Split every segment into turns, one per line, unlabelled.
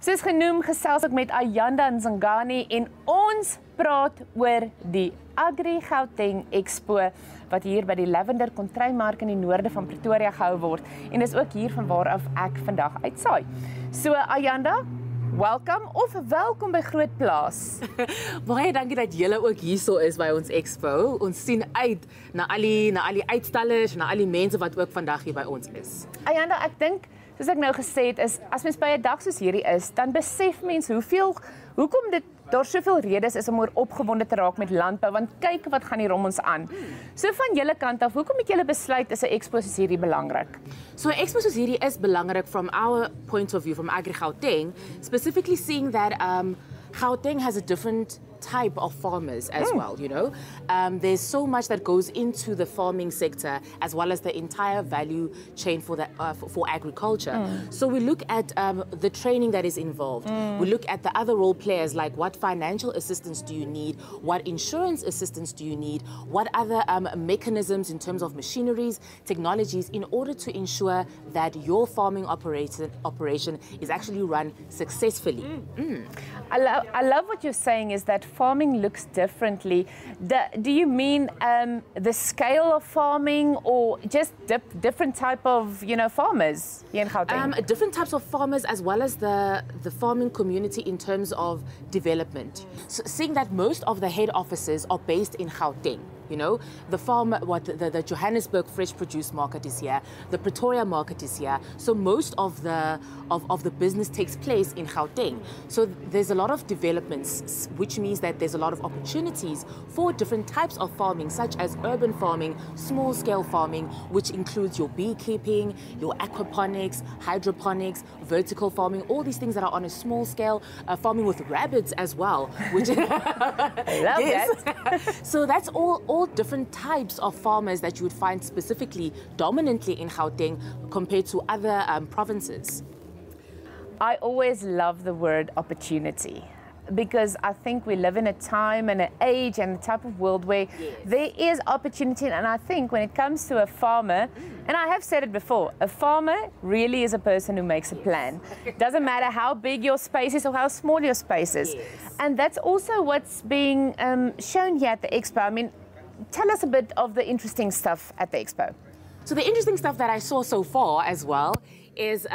Soos genoem, gesels ek met Ayanda Ntshangasi en ons praat oor die Agri Gauteng Expo wat hier by die Lavender Kontrymark in die Noorde van Pretoria gehou word en dis ook hier van waar af ek vandag uitsaai. So Ayanda, welkom by Groot Plaas.
Baie dankie dat julle ook hierso is by ons expo. Ons sien uit na al die uitstallers, na al die mense wat ook vandag hier by ons is.
Ayanda, ek dink, soos ek nou gesê het, is as mens by 'n dag soos hierdie is, dan besef mens hoekom daar soveel redes is om oor opgewonde te raak met landbou, want kyk wat gaan hier om ons aan. So van julle kant af, hoekom het julle besluit is 'n expo soos hierdie belangrik?
So 'n expo soos hierdie is belangrik from our point of view, from Agri Gauteng, specifically seeing that Gauteng has a different type of farmers as well, you know. There's so much that goes into the farming sector as well as the entire value chain for agriculture. So we look at the training that is involved. We look at the other role players, like what financial assistance do you need, what insurance assistance do you need, what other mechanisms in terms of machineries, technologies, in order to ensure that your farming operation is actually run successfully.
I love what you're saying is that farming looks differently. Do you mean the scale of farming or just different type of, farmers here in Gauteng?
Different types of farmers as well as the farming community in terms of development. So seeing that most of the head offices are based in Gauteng. You know, the Johannesburg fresh produce market is here, the Pretoria market is here. So most of the business takes place in Gauteng. So there's a lot of developments, which means that there's a lot of opportunities for different types of farming, such as urban farming, small scale farming, which includes your beekeeping, your aquaponics, hydroponics, vertical farming, all these things that are on a small scale, farming with rabbits as well. Which
I love that.
So that's all different types of farmers that you would find specifically dominantly in Gauteng compared to other provinces.
I always love the word opportunity because I think we live in a time and an age and a type of world where there is opportunity, and I think when it comes to a farmer, and I have said it before, a farmer really is a person who makes a plan. Doesn't matter how big your space is or how small your space is. And that's also what's being shown here at the Expo. I mean, tell us a bit of the interesting stuff at the Expo.
So the interesting stuff that I saw so far as well is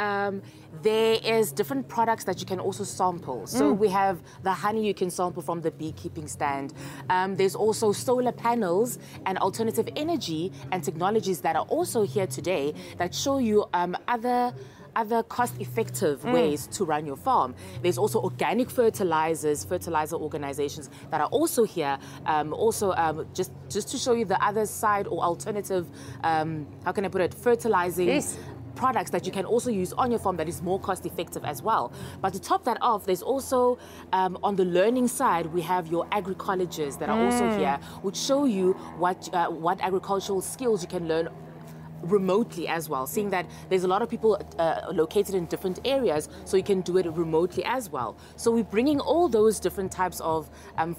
there is different products that you can also sample. So we have the honey you can sample from the beekeeping stand. There's also solar panels and alternative energy and technologies that are also here today that show you other cost-effective ways to run your farm. There's also organic fertilizer organizations that are also here, just to show you the other side or alternative, how can I put it, fertilizing products that you can also use on your farm that is more cost-effective as well. But to top that off, there's also, on the learning side, we have your agri-colleges that are also here, which show you what agricultural skills you can learn remotely as well, seeing that there's a lot of people located in different areas, so you can do it remotely as well. So we're bringing all those different types of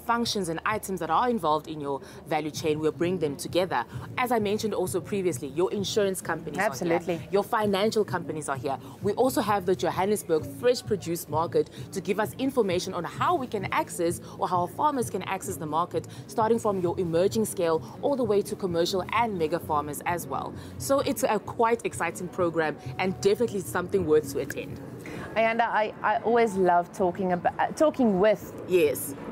functions and items that are involved in your value chain, we'll bring them together. As I mentioned also previously, your insurance companies are here, your financial companies are here. We also have the Johannesburg fresh produce market to give us information on how we can access or how farmers can access the market, starting from your emerging scale all the way to commercial and mega farmers as well. So it's a quite exciting program and definitely something worth to attend.
Ayanda, I always love talking with,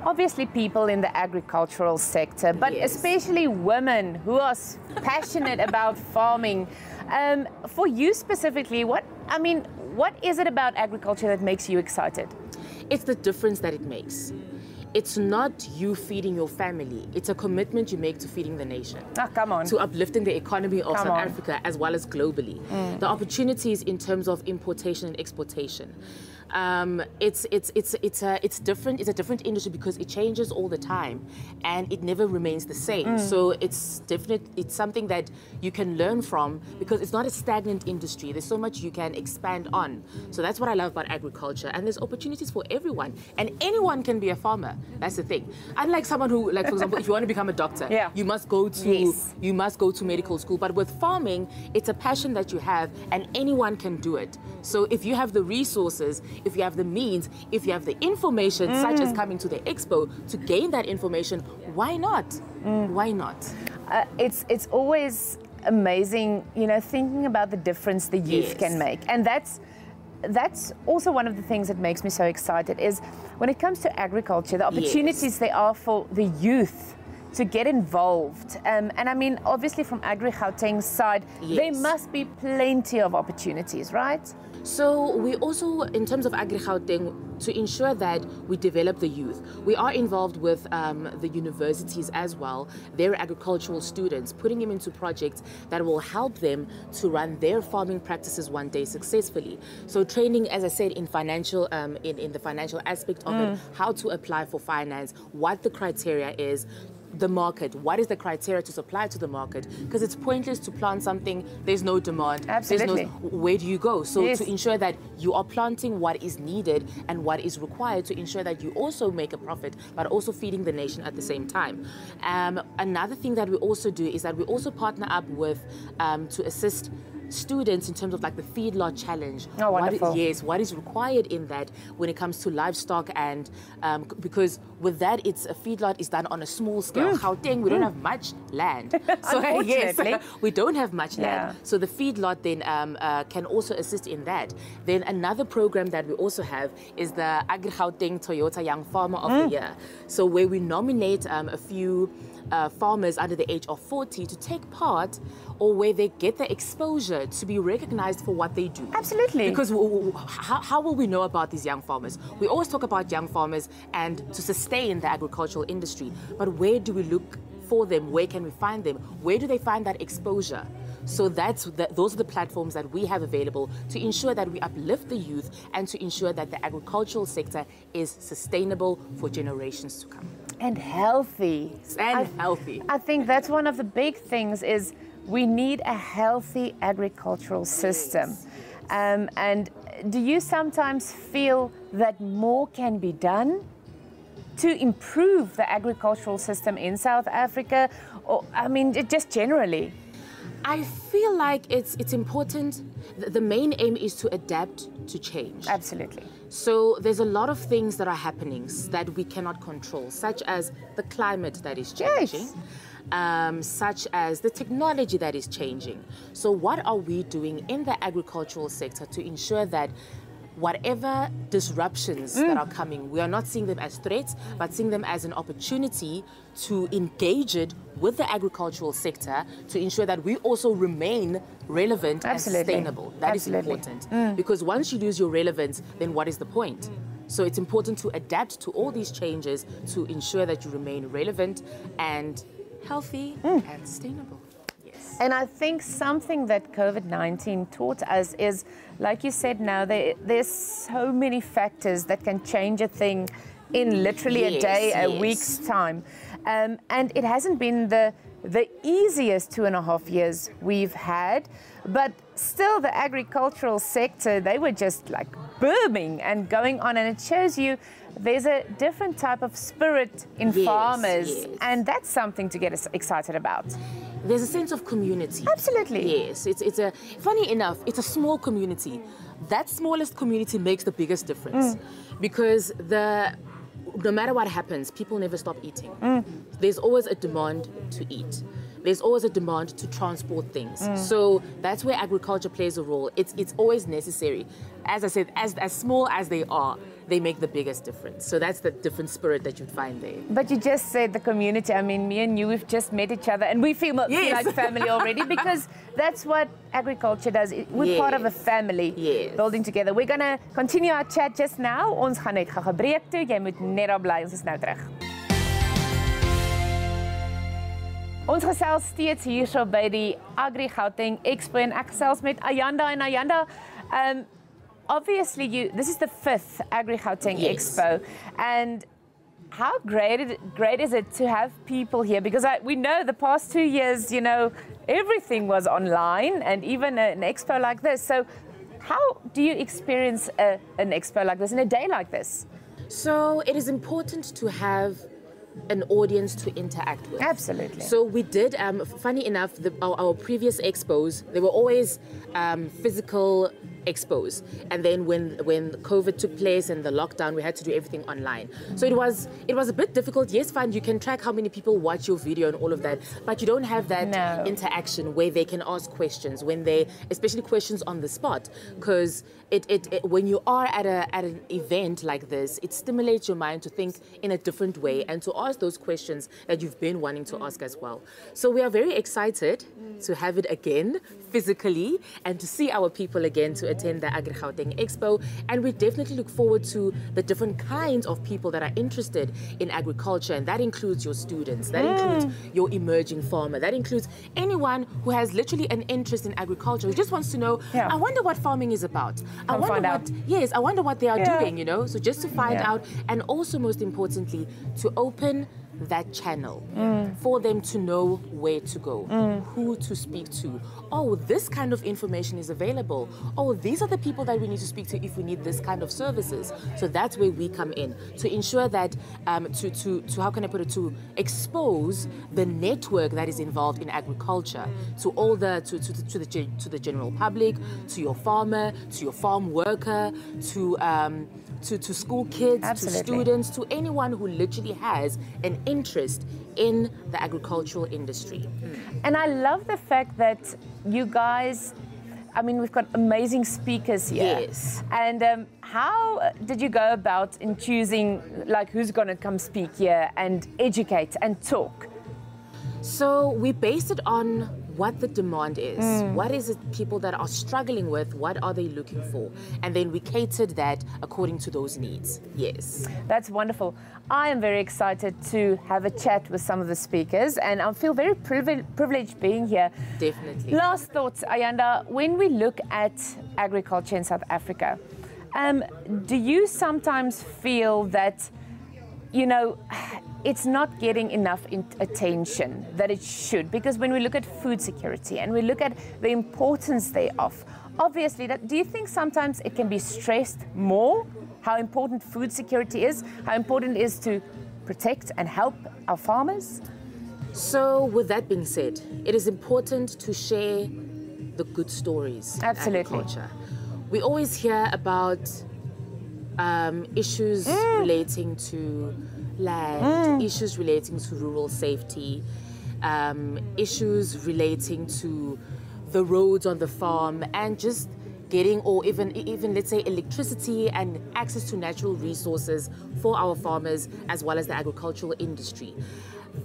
obviously people in the agricultural sector, but especially women who are passionate about farming. For you specifically, what is it about agriculture that makes you excited?
It's the difference that it makes. It's not you feeding your family. It's a commitment you make to feeding the nation.
Come on.
To uplifting the economy of South Africa as well as globally. The opportunities in terms of importation and exportation. It's different. It's a different industry because it changes all the time and it never remains the same. So it's something that you can learn from because it's not a stagnant industry. There's so much you can expand on. So that's what I love about agriculture, and there's opportunities for everyone, and anyone can be a farmer. That's the thing. Unlike someone who, like for example, if you want to become a doctor, you must go to medical school. But with farming, it's a passion that you have, and anyone can do it. So if you have the resources, if you have the means, if you have the information, such as coming to the expo to gain that information, why not? Why not?
It's always amazing, you know, thinking about the difference the youth can make, and that's also one of the things that makes me so excited is when it comes to agriculture, the opportunities there are for the youth to get involved. And I mean, obviously from Agri Gauteng's side, there must be plenty of opportunities, right?
So we also, in terms of Agri Gauteng, to ensure that we develop the youth, we are involved with the universities as well, their agricultural students, putting them into projects that will help them to run their farming practices one day successfully. So training, as I said, in financial, in the financial aspect of it, how to apply for finance, what the criteria is, the market, what is the criteria to supply to the market, because it's pointless to plant something, there's no demand.
Absolutely.
Where do you go? So to ensure that you are planting what is needed and what is required to ensure that you also make a profit, but also feeding the nation at the same time. Another thing that we also do is that we also partner up with to assist students in terms of like the feedlot challenge.
Oh, wonderful.
What is required in that when it comes to livestock, and because with that, it's a feedlot is done on a small scale. Gauteng, we don't have much land. So
unfortunately,
we don't have much land. So the feedlot then can also assist in that. Then another program that we also have is the Agri Gauteng Toyota Young Farmer of the Year. So where we nominate a few farmers under the age of 40 to take part, or where they get the exposure to be recognized for what they do.
Absolutely.
Because how will we know about these young farmers? We always talk about young farmers and to sustain the agricultural industry, but where do we look for them? Where can we find them? Where do they find that exposure? So those are the platforms that we have available to ensure that we uplift the youth and to ensure that the agricultural sector is sustainable for generations to come.
And healthy.
Healthy.
I think that's one of the big things is we need a healthy agricultural system. And do you sometimes feel that more can be done to improve the agricultural system in South Africa? Or, I mean, just generally?
I feel like it's important. The main aim is to adapt to change.
Absolutely.
So there's a lot of things that are happening that we cannot control, such as the climate that is changing, such as the technology that is changing. So what are we doing in the agricultural sector to ensure that whatever disruptions that are coming, we are not seeing them as threats, but seeing them as an opportunity to engage it with the agricultural sector to ensure that we also remain relevant and sustainable. That is important. Because once you lose your relevance, then what is the point? So it's important to adapt to all these changes to ensure that you remain relevant and healthy and sustainable.
And I think something that COVID-19 taught us is, like you said now, there's so many factors that can change a thing in literally a day, a week's time. And it hasn't been the easiest 2.5 years we've had, but still the agricultural sector, they were just like booming and going on, and it shows you there's a different type of spirit in farmers, and that's something to get us excited about.
There's a sense of community.
Absolutely.
Yes, it's a, funny enough, it's a small community. That smallest community makes the biggest difference because no matter what happens, people never stop eating. There's always a demand to eat. There's always a demand to transport things. So that's where agriculture plays a role. It's always necessary. As I said, as small as they are, they make the biggest difference. So that's the different spirit that you'd find there.
But you just said the community. I mean, me and you, we've just met each other and we feel like family already because that's what agriculture does. We're part of a family building together. We're going to continue our chat just now. Ons gaan net gou 'n breek toe. Jy moet net daar bly. Ons is nou terug. Ons gesels steeds hierso by die Agri Gauteng Expo en ek gesels met Ayanda. En Ayanda, obviously this is the 5th Agri Gauteng Expo, and how great is it to have people here? Because we know the past 2 years, you know, everything was online, and even an expo like this. So how do you experience an expo like this in a day like this?
So it is important to have an audience to interact with.
Absolutely.
So we did, funny enough, our previous expos, they were always physical expos, and then when COVID took place and the lockdown, we had to do everything online. So it was a bit difficult. Yes, fine, you can track how many people watch your video and all of that, but you don't have that interaction where they can ask questions, especially questions on the spot, because when you are at an event like this, it stimulates your mind to think in a different way and to ask those questions that you've been wanting to ask as well. So we are very excited to have it again physically and to see our people again, to attend the Agri Gauteng Expo. And we definitely look forward to the different kinds of people that are interested in agriculture, and that includes your students, that includes your emerging farmer, that includes anyone who has literally an interest in agriculture, who just wants to know, I wonder what farming is about. I wonder what they are doing, you know, so just to find out, and also most importantly, to open that channel for them to know where to go, who to speak to. Oh, this kind of information is available. Oh, these are the people that we need to speak to if we need this kind of services. So that's where we come in, to ensure that, to how can I put it, to expose the network that is involved in agriculture to all the to the general public, to your farmer, to your farm worker, to school kids, to students, to anyone who literally has an interest in the agricultural industry.
And I love the fact that you guys, I mean, we've got amazing speakers here.
Yes.
And how did you go about in choosing, like, who's going to come speak here and educate and talk?
So we based it on what the demand is. What is it people that are struggling with? What are they looking for? And then we catered that according to those needs. Yes.
That's wonderful. I am very excited to have a chat with some of the speakers, and I feel very privileged being here.
Definitely.
Last thoughts, Ayanda, when we look at agriculture in South Africa, do you sometimes feel that, you know, it's not getting enough attention that it should? Because when we look at food security and we look at the importance thereof, obviously, do you think sometimes it can be stressed more, how important food security is, how important it is to protect and help our farmers?
So with that being said, it is important to share the good stories in agriculture. We always hear about issues relating to land, issues relating to rural safety, issues relating to the roads on the farm, and just getting, or even let's say, electricity and access to natural resources for our farmers as well as the agricultural industry.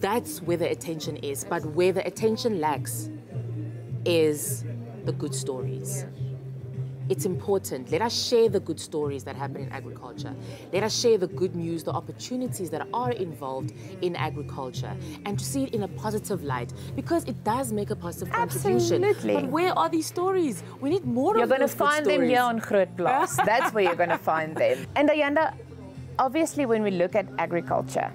That's where the attention is. But where the attention lacks is the good stories. It's important. Let us share the good stories that happen in agriculture. Let us share the good news, the opportunities that are involved in agriculture, and to see it in a positive light, because it does make a positive contribution. But where are these stories? We need more of those good stories.
You're going to find them here on Groot Plaas. That's where you're going to find them. And Ayanda, obviously when we look at agriculture,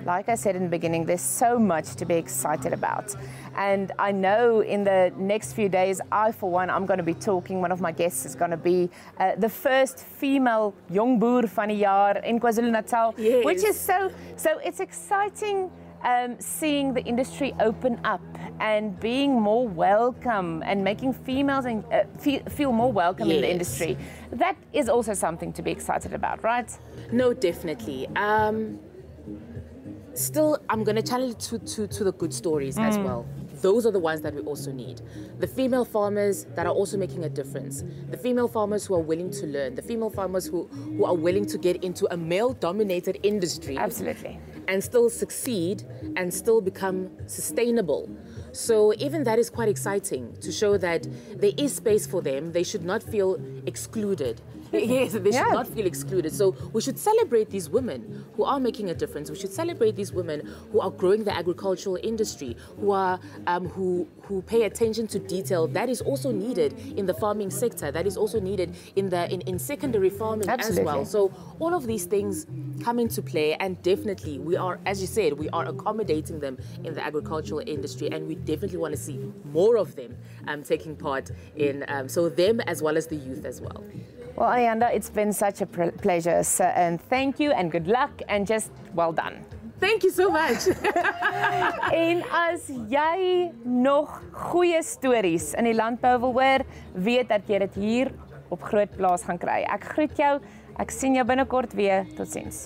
like I said in the beginning, there's so much to be excited about. And I know in the next few days, for one, I'm going to be talking. One of my guests is going to be the first female Jong Boer van die Jaar in KwaZulu-Natal, which is so it's exciting seeing the industry open up and being more welcome and making females and feel more welcome in the industry. That is also something to be excited about, right?
No, definitely. Still, I'm going to channel it to the good stories as well. Those are the ones that we also need. The female farmers that are also making a difference. The female farmers who are willing to learn. The female farmers who are willing to get into a male-dominated industry.
Absolutely.
And still succeed and still become sustainable. So even that is quite exciting, to show that there is space for them. They should not feel excluded. Yes, they should not feel excluded. So we should celebrate these women who are making a difference. We should celebrate these women who are growing the agricultural industry, who are who pay attention to detail. That is also needed in the farming sector. That is also needed in secondary farming as well. So all of these things come into play, and definitely we are, as you said, we are accommodating them in the agricultural industry, and we definitely want to see more of them taking part in, so them as well as the youth as well.
Well, Ayanda, it's been such a pleasure, sir, and thank you and good luck and just well done.
Thank you so much.
En as jy nog goeie stories in die landbou wil hoor, weet dat jy dit hier op Groot Plaas gaan kry. Ek groet jou, ek sien jou binnekort weer. Totsiens.